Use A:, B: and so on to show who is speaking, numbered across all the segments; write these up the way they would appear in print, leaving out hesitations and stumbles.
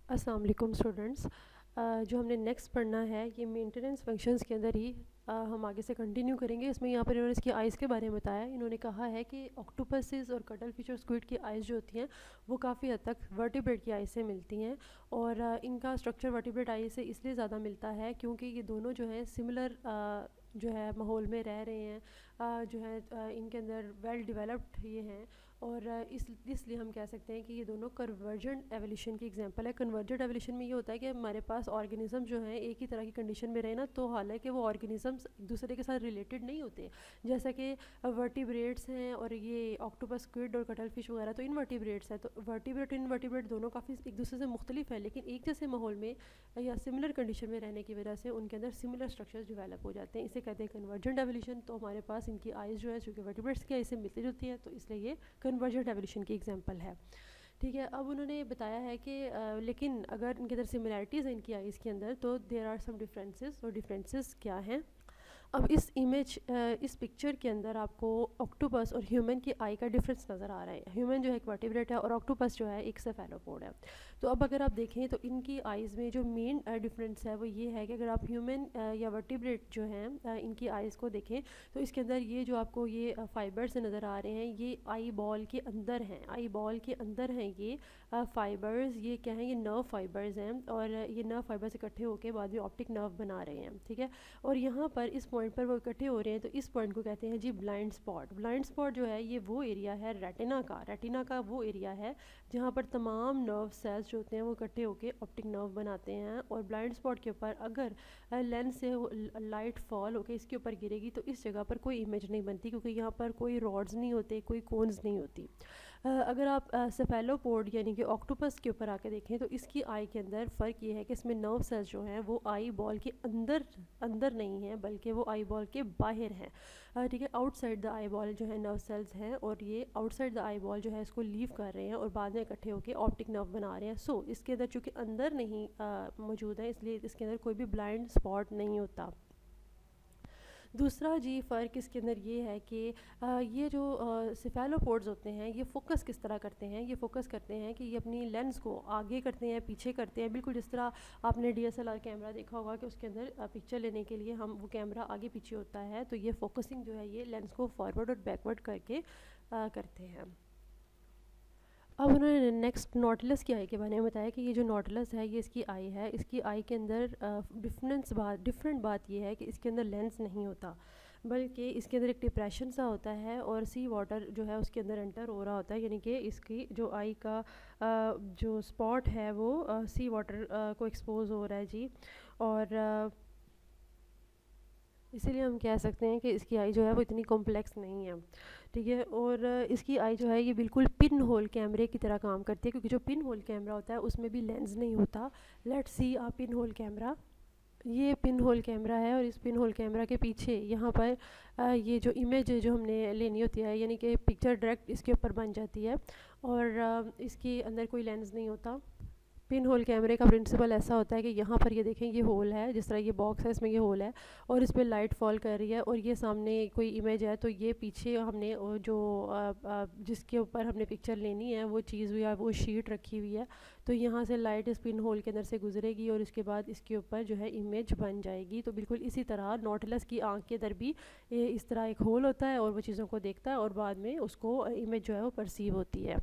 A: अस्सलाम वालेकुम स्टूडेंट्स। जो हमने नेक्स्ट पढ़ना है ये मेंटेनेंस फंक्शंस के अंदर ही हम आगे से कंटिन्यू करेंगे। इसमें यहाँ पर इन्होंने इसकी आइज़ के बारे में बताया। इन्होंने कहा है कि ऑक्टोपसेस और कटल फिश और स्क्विड की आइज़ जो होती हैं वो काफ़ी हद तक वर्टिब्रेट की आइज़ से मिलती हैं और इनका स्ट्रक्चर वर्टिब्रेट आइज़ से इसलिए ज़्यादा मिलता है क्योंकि ये दोनों जो हैं सिमिलर जो है माहौल में रह रहे हैं, जो है इनके अंदर वेल डेवलप्ड ये हैं और इसलिए हम कह सकते हैं कि ये दोनों कन्वर्जेंट एवोल्यूशन की एग्जांपल है। कन्वर्जेंट एवोल्यूशन में ये होता है कि हमारे पास ऑर्गेनिज्म जो हैं एक ही तरह की कंडीशन में रहे ना, तो हालांकि वो ऑर्गेनिजम्स एक दूसरे के साथ रिलेटेड नहीं होते। जैसा कि वर्टिब्रेट्स हैं और ये ऑक्टोपस, स्क्विड और कटल फिश वगैरह तो इनवर्टिब्रेट्स हैं, तो वर्टिब्रेट इनवर्टिब्रेट दोनों काफ़ी एक दूसरे से मुख्तलिफ है, लेकिन एक जैसे माहौल में या सिमिलर कंडीशन में रहने की वजह से उनके अंदर सिमिलर स्ट्रक्चर्स डेवलप हो जाते हैं। इसे कहते हैं कन्वर्जेंट एवोल्यूशन। तो हमारे पास इनकी आइज़ जो है चूँकि वर्टिब्रेट्स की आइज़ से मिलती जुलती है, तो इसलिए ये कन्वर्जेंट एवोल्यूशन की एग्जांपल है। ठीक है, अब उन्होंने बताया है कि लेकिन अगर इनके अंदर सिमिलैरिटीज़ हैं इनकी आइज़ के अंदर, तो देयर आर सम डिफरेंसेस। और डिफरेंसेस क्या हैं? अब इस पिक्चर के अंदर आपको ऑक्टोपस और ह्यूमन की आई का डिफरेंस नज़र आ रहा है। ह्यूमन जो है एक वर्टिब्रेट है और ऑक्टोपस जो है एक सेफेलोपोड है। तो अब अगर आप देखें तो इनकी आइज़ में जो मेन डिफरेंस है वो ये है कि अगर आप ह्यूमन या वर्टिब्रेट जो हैं इनकी आइज़ को देखें तो इसके अंदर ये जो आपको ये फाइबर्स नज़र आ रहे हैं ये आई बॉल के अंदर हैं। आई बॉल के अंदर हैं ये फाइबर्स। ये क्या हैं? ये नर्व फाइबर्स हैं और ये नर्व फाइबर्स इकट्ठे होकर बाद में ऑप्टिक नर्व बना रहे हैं। ठीक है, और यहाँ पर इस पॉइंट पर वो इकट्ठे हो रहे हैं, तो इस पॉइंट को कहते हैं जी ब्लाइंड स्पॉट। ब्लाइंड स्पॉट जो है ये वो एरिया है रेटिना का वो एरिया है जहाँ पर तमाम नर्व सेल्स जो होते हैं वो इकट्ठे होकर ऑप्टिक नर्व बनाते हैं। और ब्लाइंड स्पॉट के ऊपर अगर लेंस से लाइट फॉल होकर इसके ऊपर गिरेगी तो इस जगह पर कोई इमेज नहीं बनती, क्योंकि यहाँ पर कोई रॉड्स नहीं होते, कोई कोन्स नहीं होती। अगर आप सेफेलोपोड यानी कि ऑक्टोपस के ऊपर आके देखें तो इसकी आई के अंदर फ़र्क ये है कि इसमें नर्व सेल्स जो हैं वो आई बॉल के अंदर नहीं हैं, बल्कि वो आई बॉल के बाहर हैं। ठीक है, आउटसाइड द आई बॉल जो है नर्व सेल्स हैं और ये आउटसाइड द आई बॉल जो है इसको लीव कर रहे हैं और बाद में इकट्ठे होकर ऑप्टिक नर्व बना रहे हैं। सो इसके अंदर चूँकि अंदर नहीं मौजूद है, इसलिए इसके अंदर कोई भी ब्लाइंड स्पॉट नहीं होता। दूसरा जी फ़र्क इसके अंदर ये है कि ये जो सेफेलोपोड्स होते हैं ये फोकस किस तरह करते हैं? ये फोकस करते हैं कि ये अपनी लेंस को आगे करते हैं, पीछे करते हैं, बिल्कुल जिस तरह आपने DSLR कैमरा देखा होगा कि उसके अंदर पिक्चर लेने के लिए हम वो कैमरा आगे पीछे होता है, तो ये फोकसिंग जो है ये लेंस को फॉरवर्ड और बैकवर्ड करके करते हैं। अब उन्होंने नेक्स्ट नॉटलस की आई के बारे में बताया कि ये जो नॉटलस है ये इसकी आई है। इसकी आई के अंदर डिफरेंट बात ये है कि इसके अंदर लेंस नहीं होता, बल्कि इसके अंदर एक डिप्रेशन सा होता है और सी वाटर जो है उसके अंदर एंटर हो रहा होता है, यानी कि इसकी जो आई का जो स्पॉट है वो सी वाटर को एक्सपोज हो रहा है जी। और इसीलिए हम कह सकते हैं कि इसकी आई जो है वो इतनी कॉम्प्लेक्स नहीं है। ठीक है, और इसकी आई जो है ये बिल्कुल पिन होल कैमरे की तरह काम करती है, क्योंकि जो पिन होल कैमरा होता है उसमें भी लेंस नहीं होता। Let's see a pinhole camera. ये पिन होल कैमरा है और इस पिन होल कैमरा के पीछे यहाँ पर ये जो इमेज जो हमने लेनी होती है, यानी कि पिक्चर डायरेक्ट इसके ऊपर बन जाती है और इसके अंदर कोई लेंस नहीं होता। पिन होल कैमरे का प्रिंसिपल ऐसा होता है कि यहाँ पर ये देखें ये होल है, जिस तरह ये बॉक्स है इसमें ये होल है और इस पर लाइट फॉल कर रही है और ये सामने कोई इमेज है, तो ये पीछे हमने जो जिसके ऊपर हमने पिक्चर लेनी है वो चीज़ या वो शीट रखी हुई है, तो यहाँ से लाइट इस पिन होल के अंदर से गुजरेगी और इसके बाद इसके ऊपर जो है इमेज बन जाएगी। तो बिल्कुल इसी तरह नॉटलस की आँख के अंदर भी इस तरह एक होल होता है और वो चीज़ों को देखता है और बाद में उसको इमेज जो है वो परसीव होती है।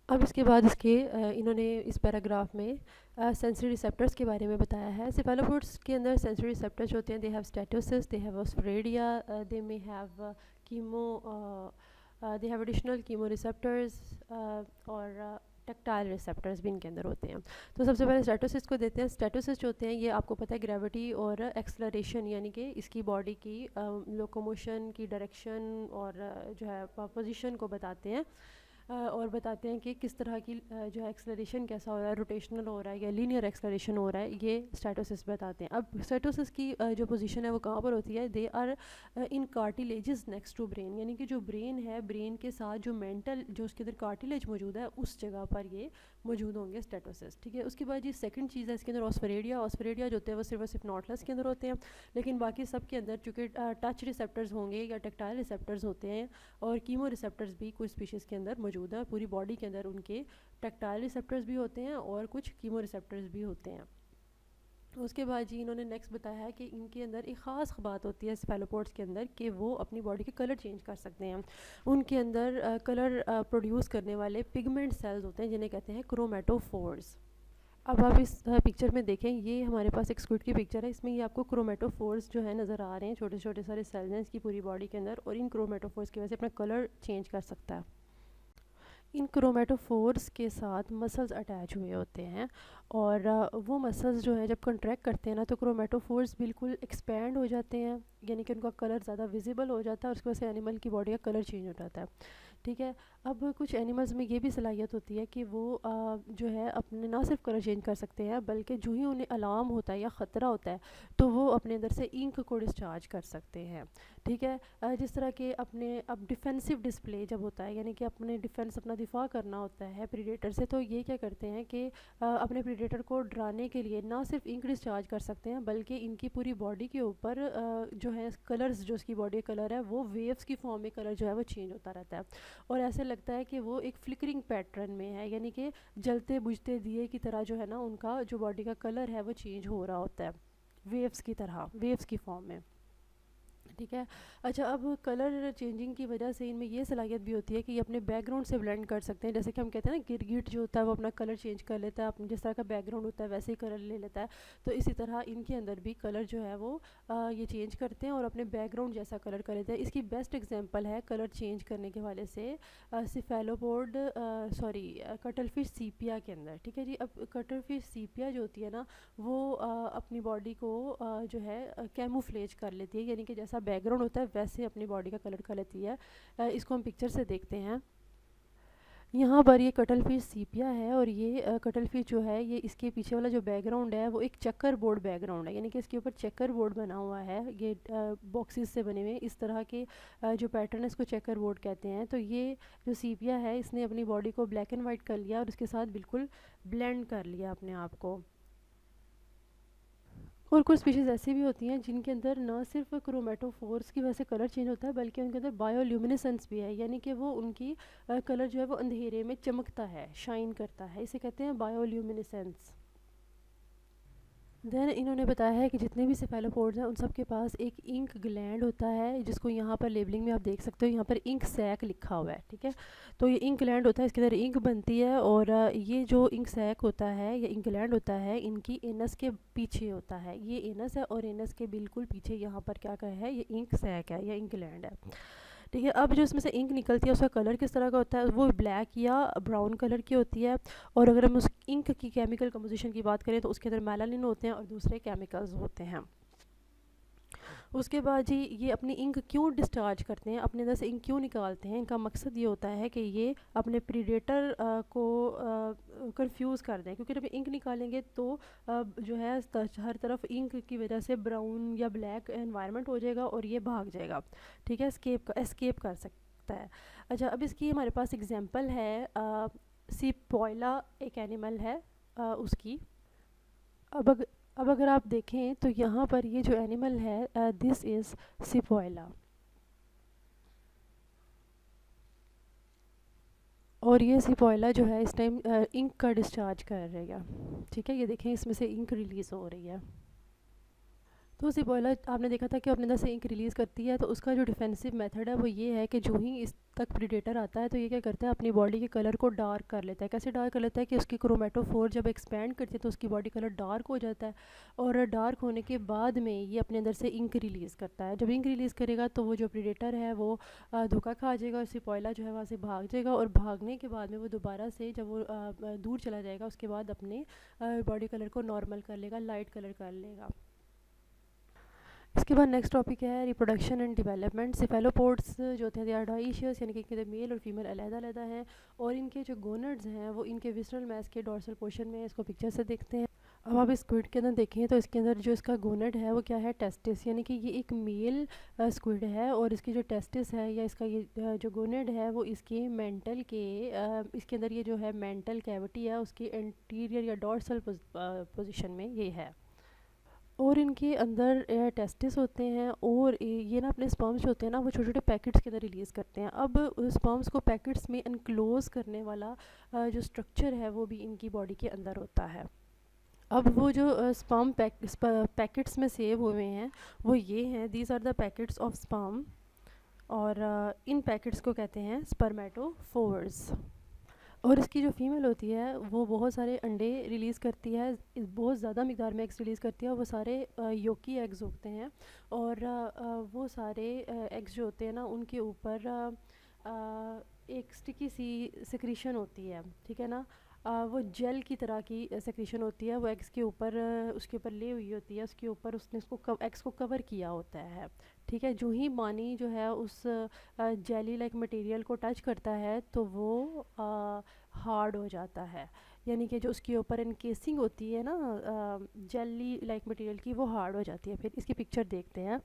A: अब इसके बाद इन्होंने इस पैराग्राफ में सेंसरी रिसेप्टर्स के बारे में बताया है। सेफेलोपोड्स के अंदर सेंसरी रिसेप्टर्स होते हैं, they have statocysts, they have osphradia, they may have they have additional chemoreceptors और टैक्टाइल रिसेप्टर्स भी इनके अंदर होते हैं। तो सबसे पहले स्टेटोसिस को देते हैं। स्टेटोसिस जो होते हैं ये आपको पता है ग्रेविटी और एक्सलरेशन, यानी कि इसकी बॉडी की लोकोमोशन की डायरेक्शन और जो है पोजीशन को बताते हैं और बताते हैं कि किस तरह की जो है एक्सलरेशन कैसा हो रहा है, रोटेशनल हो रहा है या लीनियर एक्सलरेशन हो रहा है, ये स्टेटोसिस बताते हैं। अब स्टेटोसिस की जो पोजीशन है वो कहाँ पर होती है? They are in cartilages next to brain, यानी कि जो ब्रेन है, ब्रेन के साथ जो मेंटल जो उसके अंदर कार्टिलेज मौजूद है उस जगह पर ये मौजूद होंगे स्टेटोसिस्ट, ठीक है। उसके बाद जी सेकंड चीज़ है इसके अंदर ऑस्फेरेडिया। ऑस्फेरेडिया जो होते हैं वो सिर्फ और सिर्फ नॉटलस के अंदर होते हैं, लेकिन बाकी सब के अंदर चूँकि टच रिसेप्टर्स होंगे या टेक्टाइल रिसेप्टर्स होते हैं, और कीमो रिसेप्टर्स भी कुछ स्पीशीज़ के अंदर मौजूद है। पूरी बॉडी के अंदर उनके टेक्टाइल रिसेप्टर्स भी होते हैं और कुछ कीमो रिसेप्टर्स भी होते हैं। उसके बाद जी इन्होंने नेक्स्ट बताया है कि इनके अंदर एक ख़ास बात होती है सेफेलोपोड्स के अंदर कि वो अपनी बॉडी के कलर चेंज कर सकते हैं। उनके अंदर कलर प्रोड्यूस करने वाले पिगमेंट सेल्स होते हैं जिन्हें कहते हैं क्रोमेटोफोर्स। अब आप इस पिक्चर में देखें, ये हमारे पास एक स्क्विड की पिक्चर है। इसमें ये आपको क्रोमेटोफोर्स जो है नज़र आ रहे हैं, छोटे छोटे सारे सेल्स हैं इसकी पूरी बॉडी के अंदर, और इन क्रोमेटोफोर्स की वजह से अपना कलर चेंज कर सकता है। इन क्रोमेटोफोर्स के साथ मसल्स अटैच हुए होते हैं, और वो मसल्स जो है जब कंट्रैक्ट करते हैं ना तो क्रोमेटोफोर्स बिल्कुल एक्सपैंड हो जाते हैं, यानी कि उनका कलर ज़्यादा विजिबल हो जाता है और उसकी वजह से एनिमल की बॉडी का कलर चेंज हो जाता है, ठीक है। अब कुछ एनिमल्स में ये भी सलाहियत होती है कि वो जो है अपने ना सिर्फ कलर चेंज कर सकते हैं, बल्कि जो ही उन्हें अलार्म होता है या ख़तरा होता है तो वो अपने अंदर से इंक को डिस्चार्ज कर सकते हैं, ठीक है। जिस तरह के अपने अब डिफेंसिव डिस्प्ले जब होता है, यानी कि अपने डिफेंस अपना दिफा करना होता है प्रीडेटर से, तो ये क्या करते हैं कि अपने प्रीडेटर को डराने के लिए ना सिर्फ इंक डिस्चार्ज कर सकते हैं, बल्कि इनकी पूरी बॉडी के ऊपर जो है कलर्स, जो उसकी बॉडी कलर है वो वेव्स की फॉर्म में कलर जो है वो चेंज होता रहता है, और ऐसे लगता है कि वो एक फ्लिकरिंग पैटर्न में है, यानी कि जलते बुझते दिए की तरह जो है ना उनका जो बॉडी का कलर है वो चेंज हो रहा होता है वेव्स की तरह, वेव्स की फॉर्म में, ठीक है। अच्छा, अब कलर चेंजिंग की वजह से इनमें ये सलाहियत भी होती है कि ये अपने बैकग्राउंड से ब्लेंड कर सकते हैं। जैसे कि हम कहते हैं ना गिरगिट जो होता है वो अपना कलर चेंज कर लेता है, अपने जिस तरह का बैकग्राउंड होता है वैसे ही कलर ले लेता है, तो इसी तरह इनके अंदर भी कलर जो है वो ये चेंज करते हैं और अपने बैकग्राउंड जैसा कलर कर लेते हैं। इसकी बेस्ट एग्जाम्पल है कलर चेंज करने के हवाले से सिफेलोपोड कटलफिश सीपिया के अंदर, ठीक है जी। अब कटलफिश सीपिया जो होती है ना वो अपनी बॉडी को जो है कैमोफ्लेज कर लेती है, यानी कि जैसा बैकग्राउंड होता है वैसे अपनी बॉडी का कलर कर लेती है। इसको हम पिक्चर से देखते हैं। यहाँ पर ये कटल फिश सीपिया है, और ये कटल फिश जो है ये इसके पीछे वाला जो बैकग्राउंड है वो एक चेकर बोर्ड बैकग्राउंड है, यानी कि इसके ऊपर चेकर बोर्ड बना हुआ है, ये बॉक्सेस से बने हुए इस तरह के जो पैटर्न है इसको चेकर बोर्ड कहते हैं। तो ये जो सीपिया है इसने अपनी बॉडी को ब्लैक एंड वाइट कर लिया और उसके साथ बिल्कुल ब्लेंड कर लिया अपने आप को। और कुछ स्पीशीज़ ऐसी भी होती हैं जिनके अंदर ना सिर्फ क्रोमेटोफोर्स की वजह से कलर चेंज होता है, बल्कि उनके अंदर बायोल्यूमिनेसेंस भी है, यानी कि वो उनकी कलर जो है वो अंधेरे में चमकता है, शाइन करता है, इसे कहते हैं बायोल्यूमिनेसेंस। देन इन्होंने बताया है कि जितने भी सेफेलोपोड्स हैं उन सब के पास एक इंक ग्लैंड होता है, जिसको यहाँ पर लेबलिंग में आप देख सकते हो, यहाँ पर इंक सैक लिखा हुआ है, ठीक है। तो ये इंक ग्लैंड होता है, इसके अंदर इंक बनती है, और ये जो इंक सैक होता है या इंक ग्लैंड होता है इनकी एनस के पीछे होता है। ये एनस है और एनस के बिल्कुल पीछे यहाँ पर क्या है, ये इंक सैक है या इंक ग्लैंड है, ठीक है। अब जो इसमें से इंक निकलती है उसका कलर किस तरह का होता है, वो ब्लैक या ब्राउन कलर की होती है, और अगर हम उस इंक की केमिकल कंपोजिशन की बात करें तो उसके अंदर मेलानिन होते हैं और दूसरे केमिकल्स होते हैं। उसके बाद जी ये अपनी इंक क्यों डिस्चार्ज करते हैं, अपने अंदर से इंक क्यों निकालते हैं, इनका मकसद ये होता है कि ये अपने प्रीडेटर को कंफ्यूज कर दें, क्योंकि जब इंक निकालेंगे तो जो है हर तरफ इंक की वजह से ब्राउन या ब्लैक एनवायरनमेंट हो जाएगा और ये भाग जाएगा, ठीक है, एस्केप कर सकता है। अच्छा, अब इसकी हमारे पास एग्जांपल है सिपोइला, एक एनिमल है उसकी। अब अगर आप देखें तो यहाँ पर ये जो एनिमल है दिस इज़ सिपोइला, और ये सिपोइला जो है इस टाइम इंक का डिस्चार्ज कर रहेगा, ठीक है। ये देखें इसमें से इंक रिलीज़ हो रही है। तो सिपोइला आपने देखा था कि अपने अंदर से इंक रिलीज़ करती है, तो उसका जो डिफेंसिव मेथड है वो ये है कि जो ही इस तक प्रीडेटर आता है तो ये क्या करता है, अपनी बॉडी के कलर को डार्क कर लेता है। कैसे डार्क कर लेता है कि उसकी क्रोमेटोफोर जब एक्सपैंड करती है तो उसकी बॉडी कलर डार्क हो जाता है, और डार्क होने के बाद में ये अपने अंदर से इंक रिलीज़ करता है। जब इंक रिलीज़ करेगा तो वो जो प्रीडेटर है वो धोखा खा जाएगा और सिपोइला जो है वहाँ से भाग जाएगा, और भागने के बाद में वो दोबारा से जब वो दूर चला जाएगा उसके बाद अपने बॉडी कलर को नॉर्मल कर लेगा, लाइट कलर कर लेगा। इसके बाद नेक्स्ट टॉपिक है रिप्रोडक्शन एंड डेवलपमेंट। सेफेलोपोड्स जो होते हैं दे आर डाइशियस, यानी कि इनके मेल और फीमेल अलग-अलग हैं, और इनके जो गोनड्स हैं वो इनके विसरल मैस के डोर्सल पोर्शन में, इसको पिक्चर से देखते हैं। अब आप इस स्क्विड के अंदर देखें तो इसके अंदर जो इसका गोनेड है वो क्या है, टेस्टिस, यानी कि ये एक मेल स्क्विड है और इसकी जो टेस्टिस है या इसका ये जो गोनेड है वो इसके मेंटल के इसके अंदर ये जो है मेंटल कैविटी है उसकी एंटीरियर या डॉर्सल पोजीशन में ये है। और इनके अंदर टेस्टिस होते हैं और ये ना अपने स्पर्म्स जो होते हैं ना वो छोटे छोटे पैकेट्स के अंदर रिलीज़ करते हैं। अब स्पर्म्स को पैकेट्स में इनक्लोज करने वाला जो स्ट्रक्चर है वो भी इनकी बॉडी के अंदर होता है। अब वो जो स्पर्म पैकेट्स में सेव हुए हैं वो ये हैं, these are the packets of sperm, और इन पैकेट्स को कहते हैं स्पर्मेटोफोर्स। और इसकी जो फीमेल होती है वो बहुत सारे अंडे रिलीज़ करती है, बहुत ज़्यादा मिक़दार में एग्स रिलीज़ करती है, वो सारे योकी एग्स होते हैं। और वो सारे एग्स जो होते हैं ना उनके ऊपर एक स्टिकी सी सिक्रीशन होती है, ठीक है ना। वो जेल की तरह की सेक्रेशन होती है, वो एग्स के ऊपर उसके ऊपर ले हुई होती है, उसके ऊपर उसने उसको एग्स को कवर किया होता है, ठीक है। जो ही मानी जो है उस जेली लाइक मटेरियल को टच करता है तो वो हार्ड हो जाता है, यानी कि जो उसके ऊपर इनकेसिंग होती है ना जेली लाइक मटेरियल की, वो हार्ड हो जाती है। फिर इसकी पिक्चर देखते हैं।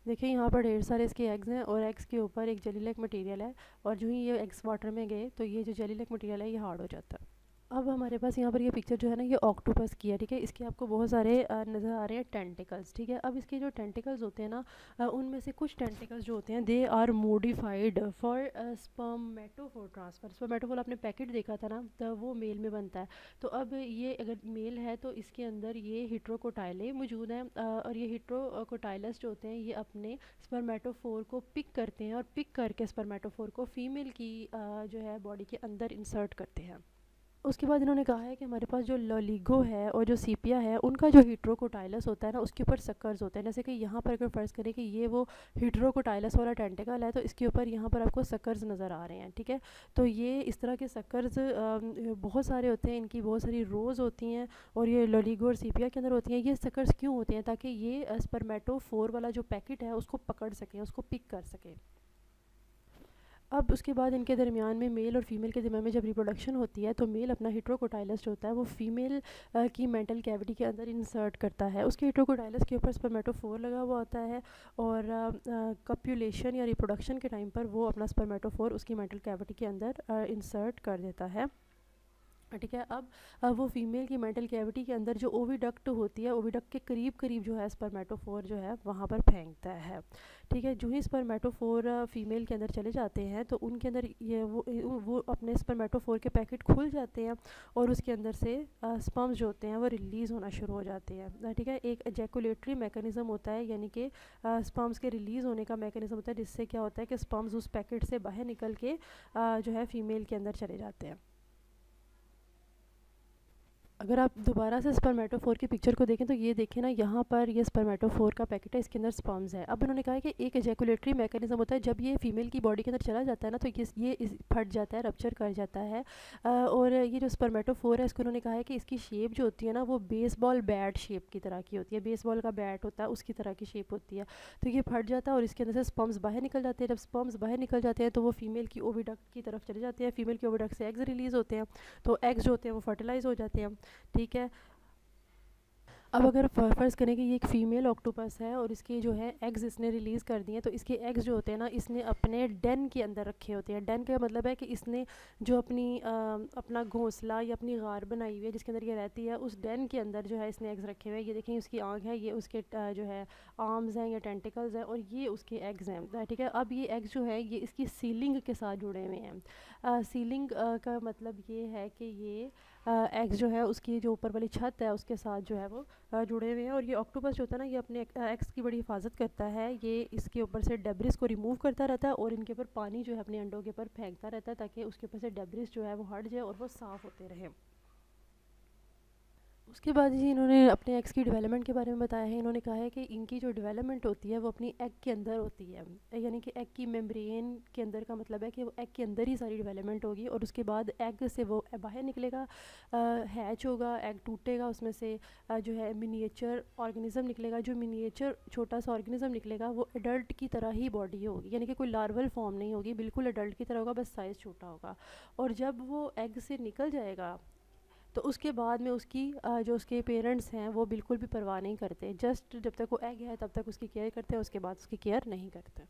A: देखिए यहाँ पर ढेर सारे इसके एग्स हैं और एग्स के ऊपर एक जेली लाइक मटेरियल है, और जो ही ये एग्स वाटर में गए तो ये जो जेली लाइक मटेरियल है ये हार्ड हो जाता है। अब हमारे पास यहाँ पर ये पिक्चर जो है ना ये ऑक्टोपस की है, ठीक है। इसके आपको बहुत सारे नज़र आ रहे हैं टेंटिकल्स, ठीक है। अब इसके जो टेंटिकल्स होते हैं ना उनमें से कुछ टेंटिकल्स जो होते हैं they are modified for spermatophore transfer. Spermatophore आपने पैकेट देखा था ना, तो वो मेल में बनता है। तो अब ये अगर मेल है तो इसके अंदर ये हिट्रोकोटाइले मौजूद हैं, और ये हिट्रोकोटाइलस जो होते हैं ये अपने स्पर्मेटोफोर को पिक करते हैं और पिक करके स्पर्मेटोफोर को फीमेल की जो है बॉडी के अंदर इंसर्ट करते हैं। उसके बाद इन्होंने कहा है कि हमारे पास जो लॉलिगो है और जो सीपिया है उनका जो हिट्रोकोटाइलस होता है ना उसके ऊपर सक्कर्स होते हैं। जैसे कि यहाँ पर अगर फ़र्ज़ करें कि ये वो हिट्रोकोटाइलस वाला टेंटिकल है तो इसके ऊपर यहाँ पर आपको सक्कर्स नज़र आ रहे हैं, ठीक है। तो ये इस तरह के सक्कर्स बहुत सारे होते हैं, इनकी बहुत सारी रोज़ होती हैं और ये लॉलिगो और सीपिया के अंदर होती हैं। ये सक्कर्स क्यों होते हैं? ताकि ये स्पर्मेटोफोर वाला जो पैकेट है उसको पकड़ सकें, उसको पिक कर सकें। अब उसके बाद इनके दरमियान में मेल और फीमेल के दरमियान में जब रिप्रोडक्शन होती है तो मेल अपना हिट्रोकोटाइलस जो होता है वो फीमेल की मेंटल कैविटी के अंदर इंसर्ट करता है। उसके हिट्रोकोटाइलस के ऊपर स्पर्मेटोफोर लगा हुआ होता है और कप्यूलेशन या रिप्रोडक्शन के टाइम पर वो अपना स्पर्मेटोफोर उसकी मेंटल कैविटी के अंदर इंसर्ट कर देता है, ठीक है। अब वो फीमेल की मेंटल कैविटी के अंदर जो ओविडक्ट होती है, ओविडक्ट के करीब करीब जो है स्पर्मेटोफोर जो है वहाँ पर फेंकता है, ठीक है। जो ही स्पर्मेटोफोर फीमेल के अंदर चले जाते हैं तो उनके अंदर ये वो अपने स्पर्मेटोफोर के पैकेट खुल जाते हैं और उसके अंदर से स्पर्म्स जो होते हैं वो रिलीज़ होना शुरू हो जाते हैं, ठीक है। एक एजैकुलेटरी मैकेनिज़्म होता है, यानी कि स्पर्म्स के रिलीज़ होने का मैकेनिज़्म होता है, जिससे क्या होता है कि स्पर्म्स उस पैकेट से बाहर निकल के जो है फीमेल के अंदर चले जाते हैं। अगर आप दोबारा से स्पर्मेटोफोर की पिक्चर को देखें तो ये देखें ना, यहाँ पर ये स्पर्मेटोफोर का पैकेट है, इसके अंदर स्पर्म्स है। अब उन्होंने कहा है कि एक एजैकुलेटरी मैकेनिज्म होता है, जब ये फीमेल की बॉडी के अंदर चला जाता है ना तो ये फट जाता है, रप्चर कर जाता है। और ये जो स्पर्मेटोफोर है इसको उन्होंने कहा है कि इसकी शेप जो होती है ना वो बेसबॉल बैट शेप की तरह की होती है, बेसबॉल का बैट होता है उसकी तरह की शेप होती है। तो ये फट जाता है और इसके अंदर से स्पर्म्स बाहर निकल जाते हैं। जब स्पर्म्स बाहर निकल जाते हैं तो वो फीमेल की ओविडक्ट की तरफ चले जाते हैं, फीमेल की ओविडक्ट से एग्स रिलीज़ होते हैं, तो एग्स जो होते हैं वो फर्टिलाइज हो जाते हैं, ठीक है। अब अगर फ़र्ज़ करें कि ये एक फ़ीमेल ऑक्टोपस है और इसके जो है एग्स इसने रिलीज़ कर दिए हैं, तो इसके एग्स जो होते हैं ना इसने अपने डेन के अंदर रखे होते हैं। डेन का मतलब है कि इसने जो अपना घोंसला या अपनी गार बनाई हुई है जिसके अंदर ये रहती है, उस डेन के अंदर जो है इसने एग्स रखे हुए हैं। ये देखें उसकी आँख है, ये उसके जो है आर्म्स हैं या टेंटिकल्स हैं और ये उसके एग्स हैं, ठीक है। अब ये एग्स जो है ये इसकी सीलिंग के साथ जुड़े हुए हैं। सीलिंग का मतलब ये है कि ये एग्स जो है उसकी जो ऊपर वाली छत है उसके साथ जो है वो जुड़े हुए हैं। और ये ऑक्टोपस जो होता है ना ये अपने एग्स की बड़ी हिफाजत करता है, ये इसके ऊपर से डेब्रिस को रिमूव करता रहता है और इनके ऊपर पानी जो है अपने अंडों के ऊपर फेंकता रहता है ताकि उसके ऊपर से डेब्रिस जो है वो हट जाए और वो साफ़ होते रहें। उसके बाद जी इन्होंने अपने एग्स की डेवलपमेंट के बारे में बताया है। इन्होंने कहा है कि इनकी जो डेवलपमेंट होती है वो अपनी एग के अंदर होती है, यानी कि एग की मेम्ब्रेन के अंदर का मतलब है कि वो एग के अंदर ही सारी डेवलपमेंट होगी और उसके बाद एग से वो बाहर निकलेगा, हैच होगा, एग टूटेगा, उसमें से जो है मिनिएचर ऑर्गेनिज्म निकलेगा। जो मिनिएचर छोटा सा ऑर्गेनिज्म निकलेगा वो एडल्ट की तरह ही बॉडी होगी, यानी कि कोई लार्वल फॉर्म नहीं होगी, बिल्कुल एडल्ट की तरह होगा, बस साइज़ छोटा होगा। और जब वो एग से निकल जाएगा तो उसके बाद में उसकी जो उसके पेरेंट्स हैं वो बिल्कुल भी परवाह नहीं करते, जस्ट जब तक वो एग है तब तक उसकी केयर करते हैं, उसके बाद उसकी केयर नहीं करते।